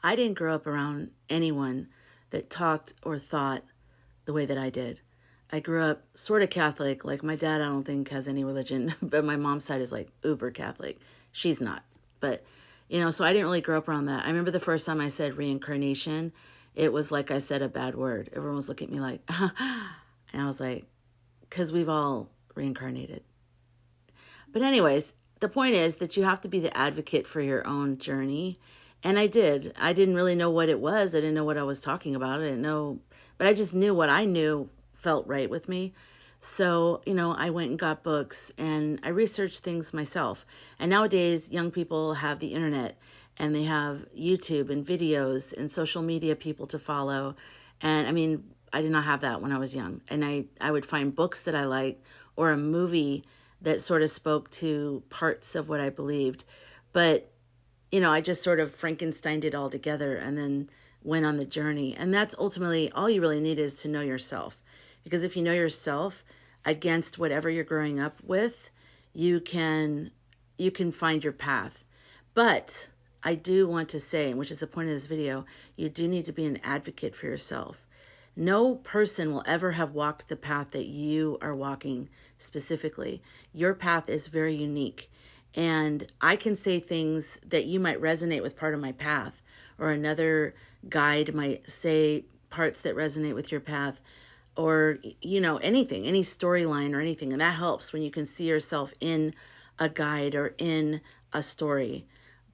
I didn't grow up around anyone that talked or thought the way that I did. I grew up sort of Catholic. Like my dad, I don't think has any religion, but my mom's side is like uber Catholic. She's not. But, so I didn't really grow up around that. I remember the first time I said reincarnation, it was like I said a bad word. Everyone was looking at me like, and I was like, because we've all reincarnated. But anyways, the point is that you have to be the advocate for your own journey. And I did. I didn't really know what it was. I didn't know what I was talking about. I didn't know, but I just knew what I knew felt right with me. So, I went and got books and I researched things myself. And nowadays, young people have the internet and they have YouTube and videos and social media people to follow. And I mean, I did not have that when I was young. And I would find books that I liked or a movie that sort of spoke to parts of what I believed. But, I just sort of Frankensteined it all together and then went on the journey. And that's ultimately all you really need is to know yourself. Because if you know yourself against whatever you're growing up with, you can find your path. But I do want to say, which is the point of this video, you do need to be an advocate for yourself. No person will ever have walked the path that you are walking specifically. Your path is very unique. And I can say things that you might resonate with part of my path, or another guide might say parts that resonate with your path, or, anything, any storyline or anything. And that helps when you can see yourself in a guide or in a story.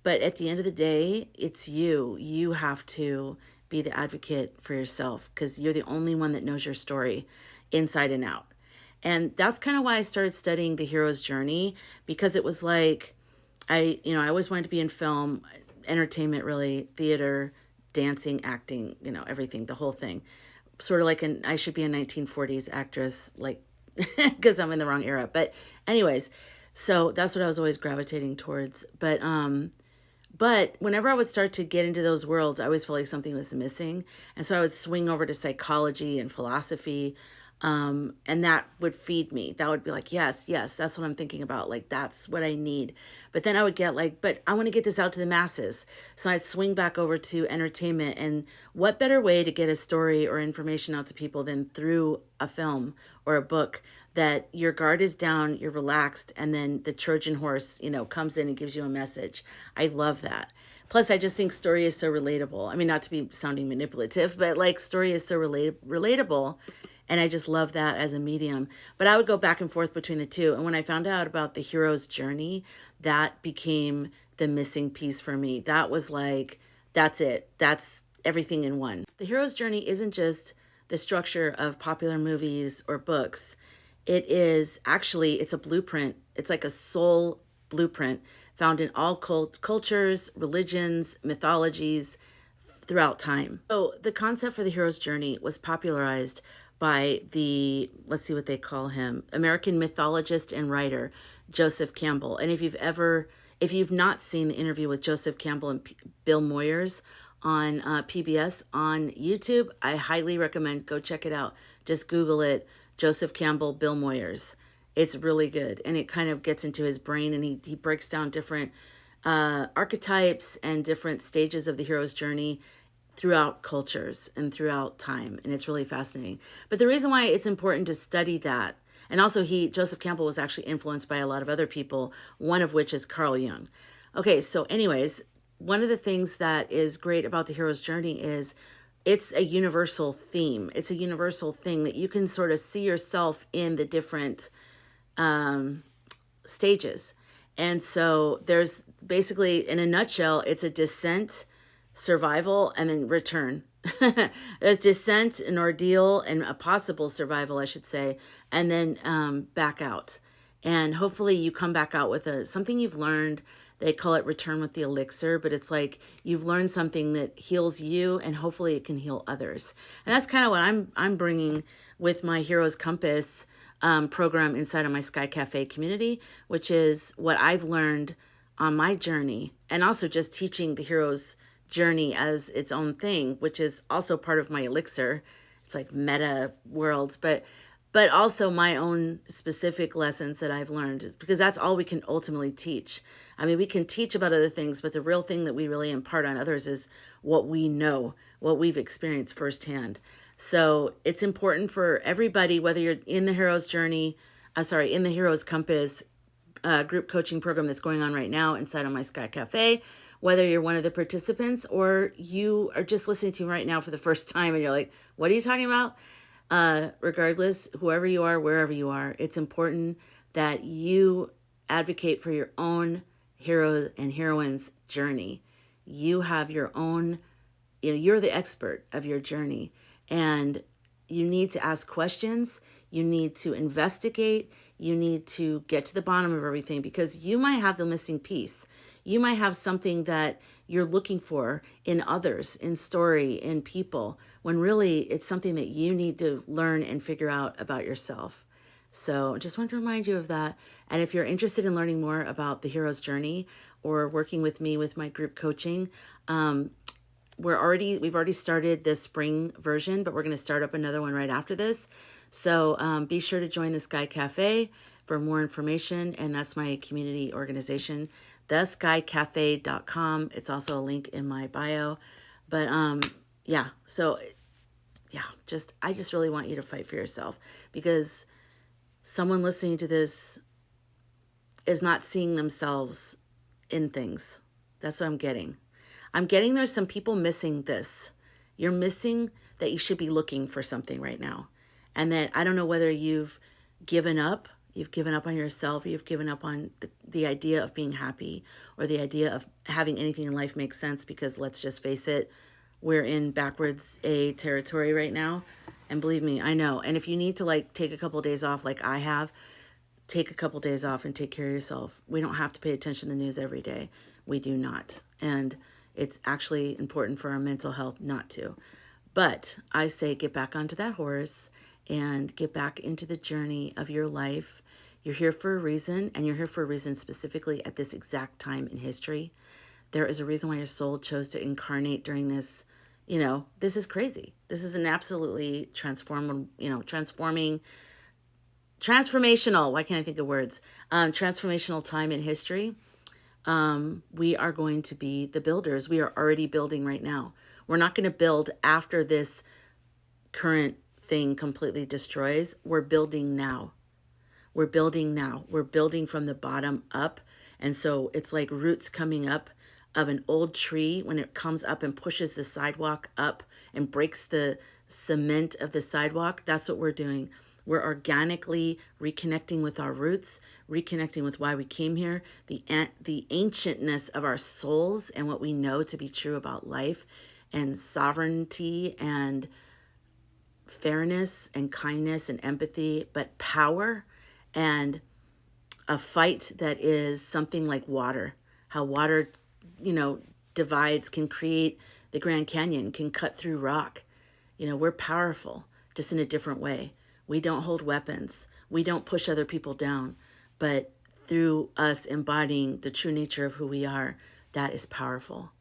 But at the end of the day, it's you. You have to be the advocate for yourself because you're the only one that knows your story inside and out. And that's kind of why I started studying the hero's journey, because it was like, I always wanted to be in film, entertainment, really, theater, dancing, acting, everything, the whole thing. Sort of like I should be a 1940s actress, like, because I'm in the wrong era. But anyways, so that's what I was always gravitating towards. But whenever I would start to get into those worlds, I always felt like something was missing. And so I would swing over to psychology and philosophy. And that would feed me. That would be like, yes, that's what I'm thinking about. Like, that's what I need. But then I would get like, but I want to get this out to the masses. So I'd swing back over to entertainment. And what better way to get a story or information out to people than through a film or a book that your guard is down, you're relaxed, and then the Trojan horse, comes in and gives you a message. I love that. Plus, I just think story is so relatable. I mean, not to be sounding manipulative, but like story is so relatable. And I just love that as a medium. But I would go back and forth between the two. And when I found out about the hero's journey, that became the missing piece for me. That was like, that's it. That's everything in one. The hero's journey isn't just the structure of popular movies or books. It's a blueprint. It's like a soul blueprint found in all cultures, religions, mythologies throughout time. So the concept for the hero's journey was popularized by let's see what they call him, American mythologist and writer, Joseph Campbell. And if you've not seen the interview with Joseph Campbell and Bill Moyers on PBS on YouTube, I highly recommend go check it out. Just Google it, Joseph Campbell, Bill Moyers. It's really good. And it kind of gets into his brain and he breaks down different archetypes and different stages of the hero's journey throughout cultures and throughout time. And it's really fascinating. But the reason why it's important to study that, and also Joseph Campbell was actually influenced by a lot of other people, one of which is Carl Jung. Okay, so anyways, one of the things that is great about the hero's journey is it's a universal theme. It's a universal thing that you can sort of see yourself in the different stages. And so there's basically, in a nutshell, it's a descent, survival, and then return. There's descent, an ordeal, and a possible survival, I should say, and then back out. And hopefully you come back out with something you've learned. They call it return with the elixir, but it's like you've learned something that heals you and hopefully it can heal others. And that's kind of what I'm bringing with my Hero's Compass program inside of my Sky Cafe community, which is what I've learned on my journey, and also just teaching the hero's journey as its own thing, which is also part of my elixir. It's like meta worlds, but also my own specific lessons that I've learned, because that's all we can ultimately teach. I mean, we can teach about other things, but the real thing that we really impart on others is what we know, what we've experienced firsthand. So it's important for everybody, whether you're in the hero's journey, in the hero's compass group coaching program that's going on right now inside of my Sky Cafe, whether you're one of the participants or you are just listening to me right now for the first time and you're like, what are you talking about? Regardless, whoever you are, wherever you are, it's important that you advocate for your own heroes and heroines journey. You have your own, you're the expert of your journey, and you need to ask questions. You need to investigate. You need to get to the bottom of everything, because you might have the missing piece. You might have something that you're looking for in others, in story, in people, when really it's something that you need to learn and figure out about yourself. So just wanted to remind you of that. And if you're interested in learning more about the hero's journey or working with me with my group coaching, we've already started the spring version, but we're going to start up another one right after this. So be sure to join the Sky Cafe for more information. And that's my community organization, theskycafe.com. It's also a link in my bio. But I just really want you to fight for yourself, because someone listening to this is not seeing themselves in things. That's what I'm getting. I'm getting there's some people missing this. You're missing that you should be looking for something right now. And that I don't know whether you've given up on yourself, you've given up on the idea of being happy, or the idea of having anything in life make sense, because let's just face it, we're in backwards A territory right now. And believe me, I know. And if you need to take a couple of days off like I have, take a couple days off and take care of yourself. We don't have to pay attention to the news every day. We do not. And it's actually important for our mental health not to. But I say get back onto that horse and get back into the journey of your life. You're here for a reason, and you're here for a reason specifically at this exact time in history. There is a reason why your soul chose to incarnate during this. This is crazy. This is an absolutely transformational, why can't I think of words? Transformational time in history. We are going to be the builders. We are already building right now. We're not going to build after this current thing completely destroys. We're building now. We're building now. We're building from the bottom up. And so it's like roots coming up of an old tree when it comes up and pushes the sidewalk up and breaks the cement of the sidewalk. That's what we're doing. We're organically reconnecting with our roots, reconnecting with why we came here, the ancientness of our souls and what we know to be true about life and sovereignty and fairness and kindness and empathy, but power and a fight that is something like water. How water, divides, can create the Grand Canyon, can cut through rock. We're powerful, just in a different way. We don't hold weapons. We don't push other people down. But through us embodying the true nature of who we are, that is powerful.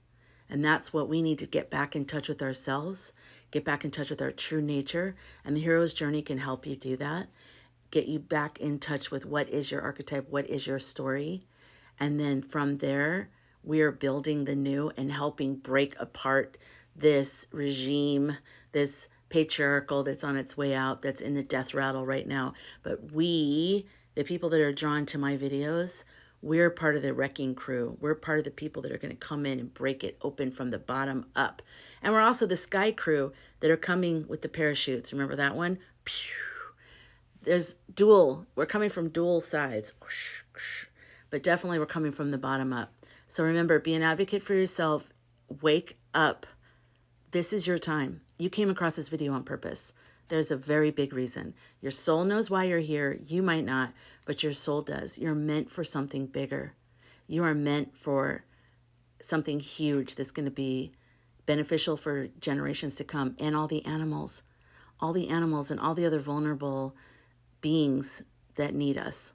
And that's what we need to get back in touch with ourselves, get back in touch with our true nature. And the hero's journey can help you do that. Get you back in touch with what is your archetype, what is your story. And then from there, we are building the new and helping break apart this regime, this patriarchal that's on its way out, that's in the death rattle right now. But we, the people that are drawn to my videos, we're part of the wrecking crew. We're part of the people that are going to come in and break it open from the bottom up. And we're also the sky crew that are coming with the parachutes. Remember that one? We're coming from dual sides. But definitely we're coming from the bottom up. So remember, be an advocate for yourself. Wake up. This is your time. You came across this video on purpose. There's a very big reason. Your soul knows why you're here. You might not, but your soul does. You're meant for something bigger. You are meant for something huge that's going to be beneficial for generations to come, and all the animals and all the other vulnerable beings that need us.